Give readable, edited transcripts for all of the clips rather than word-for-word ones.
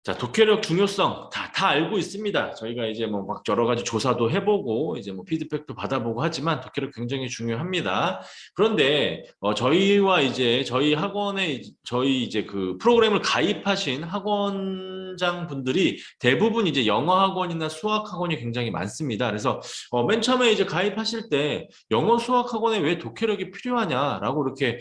자, 독해력 중요성 다 알고 있습니다. 저희가 이제 뭐 막 여러 가지 조사도 해보고 이제 뭐 피드백도 받아보고 하지만 독해력 굉장히 중요합니다. 그런데 저희와 이제 저희 학원에 저희 이제 그 프로그램을 가입하신 학원장 분들이 대부분 이제 영어 학원이나 수학 학원이 굉장히 많습니다. 그래서 맨 처음에 이제 가입하실 때 영어 수학 학원에 왜 독해력이 필요하냐라고 이렇게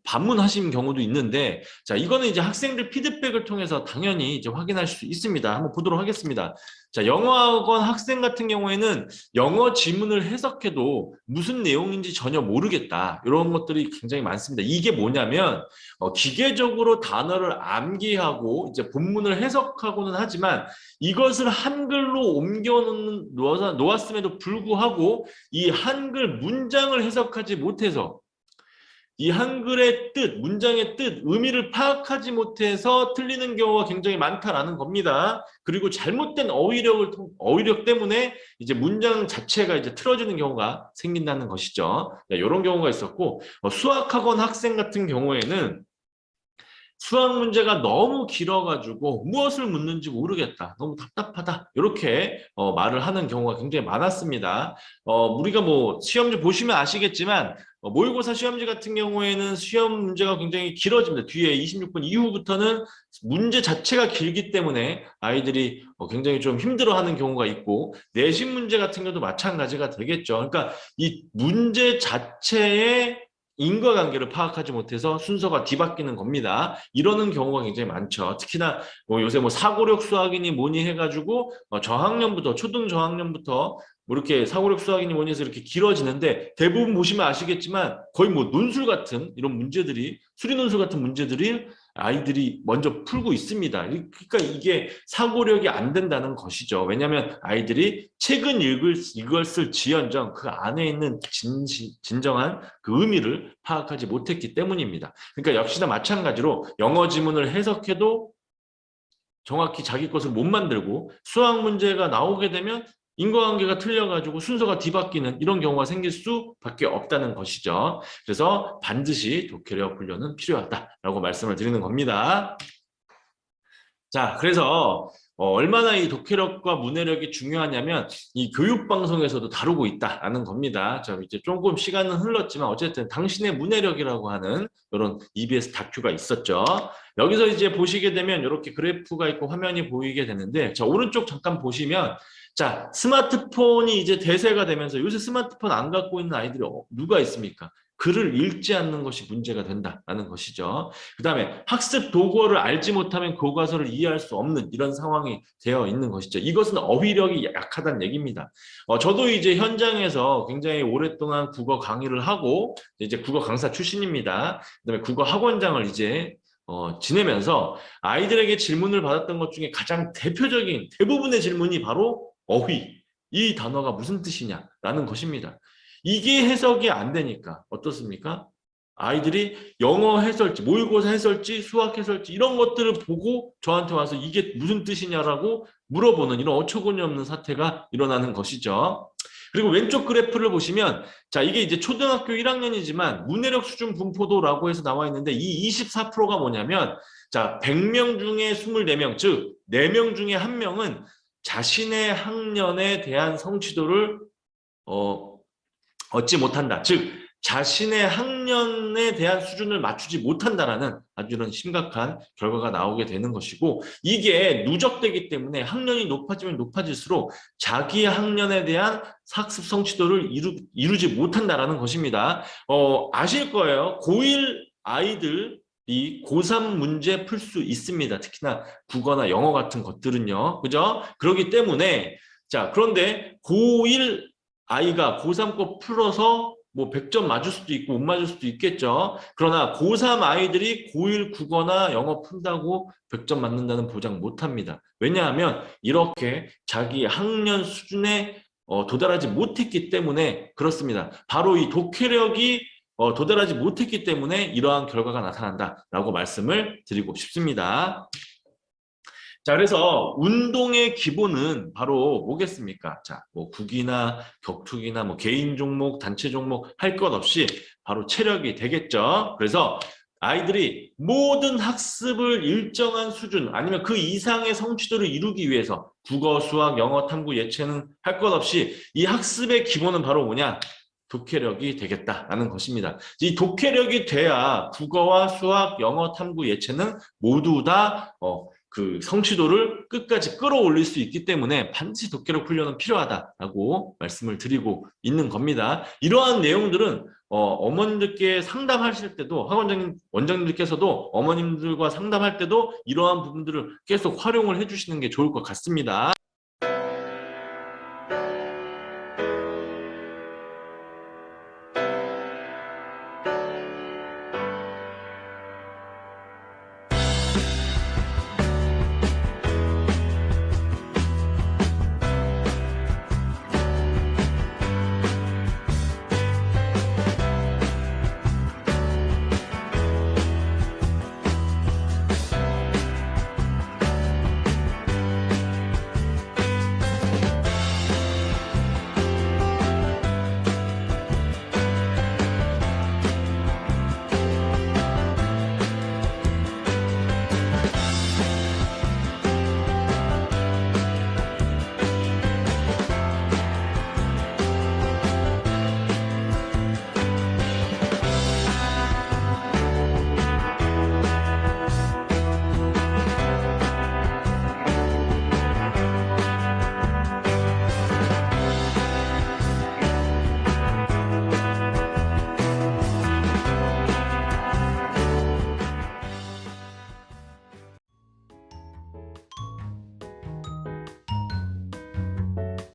반문하신 경우도 있는데, 자, 이거는 이제 학생들 피드백을 통해서 당연히 이제 확인할 수 있습니다. 한번 보도록 하겠습니다. 자, 영어학원 학생 같은 경우에는 영어 지문을 해석해도 무슨 내용인지 전혀 모르겠다. 이런 것들이 굉장히 많습니다. 이게 뭐냐면 기계적으로 단어를 암기하고 이제 본문을 해석하고는 하지만 이것을 한글로 놓았음에도 불구하고 이 한글 문장을 해석하지 못해서 이 한글의 뜻, 문장의 뜻, 의미를 파악하지 못해서 틀리는 경우가 굉장히 많다라는 겁니다. 그리고 잘못된 어휘력 때문에 이제 문장 자체가 이제 틀어지는 경우가 생긴다는 것이죠. 이런 경우가 있었고, 수학학원 학생 같은 경우에는 수학 문제가 너무 길어가지고 무엇을 묻는지 모르겠다. 너무 답답하다. 이렇게 말을 하는 경우가 굉장히 많았습니다. 우리가 뭐 시험지 보시면 아시겠지만 모의고사 시험지 같은 경우에는 시험 문제가 굉장히 길어집니다. 뒤에 26분 이후부터는 문제 자체가 길기 때문에 아이들이 굉장히 좀 힘들어하는 경우가 있고 내신 문제 같은 경우도 마찬가지가 되겠죠. 그러니까 이 문제 자체에 인과관계를 파악하지 못해서 순서가 뒤바뀌는 겁니다. 이러는 경우가 굉장히 많죠. 특히나 뭐 요새 뭐 사고력 수학이니 뭐니 해가지고 저학년부터 초등 저학년부터 뭐 이렇게 사고력 수학이니 뭐니 해서 이렇게 길어지는데 대부분 보시면 아시겠지만 거의 뭐 논술 같은 이런 문제들이 수리 논술 같은 문제들이 아이들이 먼저 풀고 있습니다. 그러니까 이게 사고력이 안 된다는 것이죠. 왜냐하면 아이들이 책은 읽었을 지연정 그 안에 있는 진정한 그 의미를 파악하지 못했기 때문입니다. 그러니까 역시나 마찬가지로 영어 지문을 해석해도 정확히 자기 것을 못 만들고 수학 문제가 나오게 되면 인과관계가 틀려가지고 순서가 뒤바뀌는 이런 경우가 생길 수밖에 없다는 것이죠. 그래서 반드시 독해력 훈련은 필요하다라고 말씀을 드리는 겁니다. 자, 그래서 얼마나 이 독해력과 문해력이 중요하냐면 이 교육방송에서도 다루고 있다라는 겁니다. 저 이제 조금 시간은 흘렀지만 어쨌든 당신의 문해력이라고 하는 이런 EBS 다큐가 있었죠. 여기서 이제 보시게 되면 이렇게 그래프가 있고 화면이 보이게 되는데 자, 오른쪽 잠깐 보시면 자, 스마트폰이 이제 대세가 되면서 요새 스마트폰 안 갖고 있는 아이들이 누가 있습니까? 글을 읽지 않는 것이 문제가 된다라는 것이죠. 그다음에 학습 도구를 알지 못하면 교과서를 이해할 수 없는 이런 상황이 되어 있는 것이죠. 이것은 어휘력이 약하다는 얘기입니다. 저도 이제 현장에서 굉장히 오랫동안 국어 강의를 하고 이제 국어 강사 출신입니다. 그다음에 국어 학원장을 이제 지내면서 아이들에게 질문을 받았던 것 중에 가장 대표적인 대부분의 질문이 바로 어휘, 이 단어가 무슨 뜻이냐라는 것입니다. 이게 해석이 안 되니까 어떻습니까? 아이들이 영어 해설지, 모의고사 해설지, 수학 해설지 이런 것들을 보고 저한테 와서 이게 무슨 뜻이냐라고 물어보는 이런 어처구니 없는 사태가 일어나는 것이죠. 그리고 왼쪽 그래프를 보시면 자 이게 이제 초등학교 1학년이지만 문해력 수준 분포도라고 해서 나와 있는데 이 24%가 뭐냐면 자 100명 중에 24명 즉 4명 중에 1명은 자신의 학년에 대한 성취도를 얻지 못한다. 즉 자신의 학년에 대한 수준을 맞추지 못한다라는 아주 이런 심각한 결과가 나오게 되는 것이고 이게 누적되기 때문에 학년이 높아지면 높아질수록 자기 학년에 대한 학습 성취도를 이루지 못한다라는 것입니다. 아실 거예요. 고1 아이들이 고3 문제 풀 수 있습니다. 특히나 국어나 영어 같은 것들은요. 그죠? 그렇기 때문에 자 그런데 고1 아이가 고3 거 풀어서 뭐 100점 맞을 수도 있고 못 맞을 수도 있겠죠. 그러나 고3 아이들이 고1 국어나 영어 푼다고 100점 맞는다는 보장 못 합니다. 왜냐하면 이렇게 자기 학년 수준에 도달하지 못했기 때문에 그렇습니다. 바로 이 독해력이 도달하지 못했기 때문에 이러한 결과가 나타난다라고 말씀을 드리고 싶습니다. 자, 그래서 운동의 기본은 바로 뭐겠습니까? 자, 뭐 국이나 격투기나 뭐 개인 종목, 단체 종목 할 것 없이 바로 체력이 되겠죠. 그래서 아이들이 모든 학습을 일정한 수준 아니면 그 이상의 성취도를 이루기 위해서 국어, 수학, 영어, 탐구, 예체능 할 것 없이 이 학습의 기본은 바로 뭐냐? 독해력이 되겠다라는 것입니다. 이 독해력이 돼야 국어와 수학, 영어, 탐구, 예체능 모두 다 그 성취도를 끝까지 끌어올릴 수 있기 때문에 반드시 독해력 훈련은 필요하다라고 말씀을 드리고 있는 겁니다. 이러한 내용들은 어머님들께 상담하실 때도 학원장님, 원장님들께서도 어머님들과 상담할 때도 이러한 부분들을 계속 활용을 해주시는 게 좋을 것 같습니다.